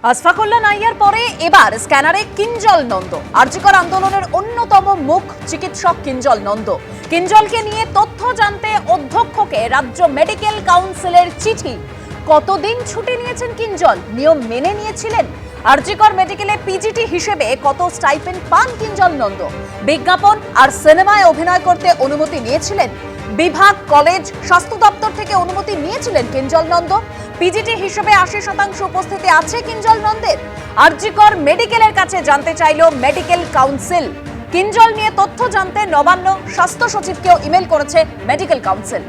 আসফাকুল্লাহ নাইয়ার পরে এবার স্ক্যানারে কিঞ্জল নন্দ। আরজিকর আন্দোলনের অন্যতম মুখ চিকিৎসক কিঞ্জল নন্দ। কিঞ্জলকে নিয়ে তথ্য জানতে অধ্যক্ষকে রাজ্য মেডিকেল কাউন্সিলের চিঠি। কতদিন ছুটি নিয়েছেন কিঞ্জল? নিয়ম মেনে নিয়েছিলেন? আরজিকর মেডিকেলে পিজিটি হিসেবে কত স্টাইপেন্ড পান কিঞ্জল নন্দ? বিজ্ঞাপন আর সিনেমায় অভিনয় করতে অনুমতি নিয়েছিলেন? বিভাগ, কলেজ, স্বাস্থ্য দপ্তর থেকে অনুমতি নিয়েছিলেন কিঞ্জল নন্দ? পিজিটি হিসেবে ৮০% উপস্থিতি আছে কিঞ্জল নন্দের? আরজিকর মেডিকেলের কাছে জানতে চাইল মেডিকেল কাউন্সিল। কিঞ্জল নিয়ে তথ্য জানতে নবান্ন স্বাস্থ্য সচিবকেও ইমেল করেছে মেডিকেল কাউন্সিল।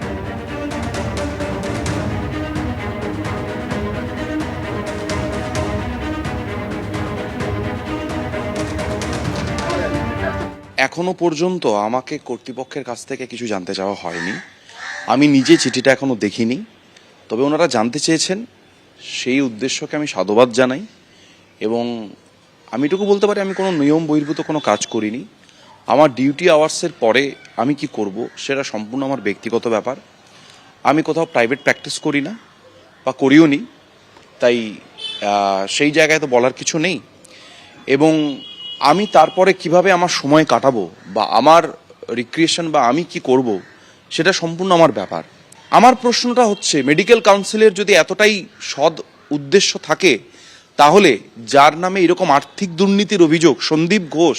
এখনো পর্যন্ত আমাকে কর্তৃপক্ষের কাছ থেকে কিছু জানতে চাওয়া হয়নি। আমি নিজে চিঠিটা এখনো দেখিনি, তবে ওনারা জানতে চেয়েছেন, সেই উদ্দেশ্যকে আমি সাধুবাদ জানাই। এবং আমি এটুকু বলতে পারি, আমি কোনো নিয়ম বহির্ভূত কোনো কাজ করিনি। আমার ডিউটি আওয়ার্সের পরে আমি কি করব সেটা সম্পূর্ণ আমার ব্যক্তিগত ব্যাপার। আমি কোথাও প্রাইভেট প্র্যাকটিস করি না বা করিও নি, তাই সেই জায়গায় তো বলার কিছু নেই। এবং আমি তারপরে কিভাবে আমার সময় কাটাবো বা আমার রিক্রিয়েশন বা আমি কি করব সেটা সম্পূর্ণ আমার ব্যাপার। আমার প্রশ্নটা হচ্ছে, মেডিকেল কাউন্সিলের যদি এতটাই সৎ উদ্দেশ্য থাকে, তাহলে যার নামে এরকম আর্থিক দুর্নীতির অভিযোগ, সন্দীপ ঘোষ,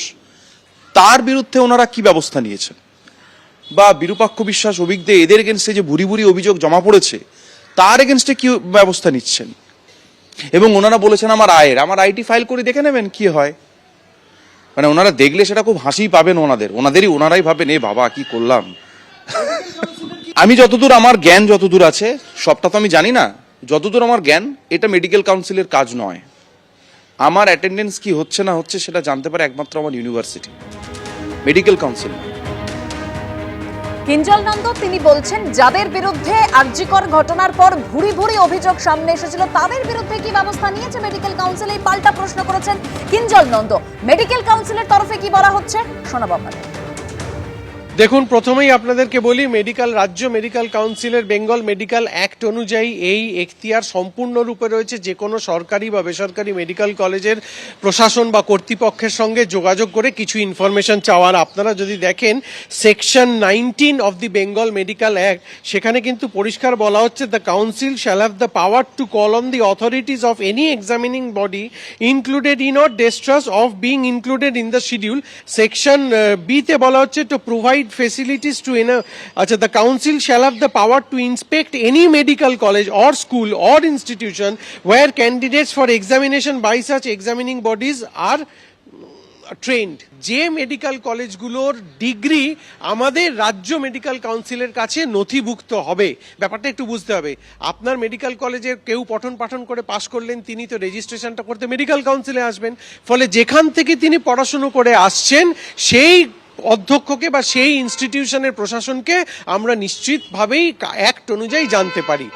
তার বিরুদ্ধে ওনারা কি ব্যবস্থা নিয়েছেন? বা বিরূপাক্ষ বিশ্বাস, অভিজ্ঞ, এদের এগেনস্টে যে ভুরি ভুরি অভিযোগ জমা পড়েছে, তার এগেনস্টে কি ব্যবস্থা নিচ্ছেন? এবং ওনারা বলেছেন আমার আইটি ফাইল করে দেখে নেবেন কি হয়। মানে ওনারা দেখলে সেটা খুব হাসি পাবেন, ওনারাই ভাবেন এ বাবা কি করলাম। আমি যতদূর আমার জ্ঞান যতদূর আছে, সবটা তো আমি জানি না, যতদূর আমার জ্ঞান, এটা মেডিকেল কাউন্সিলের কাজ নয়। আমার অ্যাটেন্ডেন্স কি হচ্ছে না হচ্ছে সেটা জানতে পারে একমাত্র আমার university, medical council. Kinjal Nanda তিনি বলছেন, যাদের বিরুদ্ধে আরজিকর ঘটনার পর ভুরি ভুরি অভিযোগ সামনে এসেছিল, তাদের বিরুদ্ধে কি ব্যবস্থা নিয়েছে মেডিকেল কাউন্সিল? এই পাল্টা প্রশ্ন করেছেন কিঞ্জল নন্দ। মেডিকেল কাউন্সিলের তরফে কি বলা হচ্ছে শোনাবো আপনাদের। দেখুন, প্রথমেই আপনাদেরকে বলি, রাজ্য মেডিকেল কাউন্সিলের বেঙ্গল মেডিকেল অ্যাক্ট অনুযায়ী এই এখতিয়ার সম্পূর্ণরূপে রয়েছে যে কোনো সরকারি বা বেসরকারি মেডিকেল কলেজের প্রশাসন বা কর্তৃপক্ষের সঙ্গে যোগাযোগ করে কিছু ইনফরমেশন চাওয়ার। আপনারা যদি দেখেন section 19 of the Bengal medical act, সেখানে কিন্তু পরিষ্কার বলা হচ্ছে, the council shall have the power to call on the authorities of any examining body included in or distrust of being included in the schedule. Section বিতে বলা হচ্ছে, to provide facilities to the council shall have the power to inspect any medical college or school or institution where candidates for examination by such examining bodies are trend. যে medical কলেজগুলোর degree আমাদের রাজ্য medical কাউন্সিলের কাছে নথিভুক্ত হবে, ব্যাপারটা একটু বুঝতে হবে। আপনার মেডিকেল কলেজে কেউ পঠন পাঠন করে পাশ করলেন, তিনি তো রেজিস্ট্রেশনটা করতে মেডিকেল কাউন্সিলে আসবেন। ফলে যেখান থেকে তিনি পড়াশুনো করে আসছেন, সেই অধ্যক্ষকে বা সেই ইনস্টিটিউশনের প্রশাসনকে আমরা নিশ্চিতভাবেই অ্যাক্ট অনুযায়ী জানতে পারি।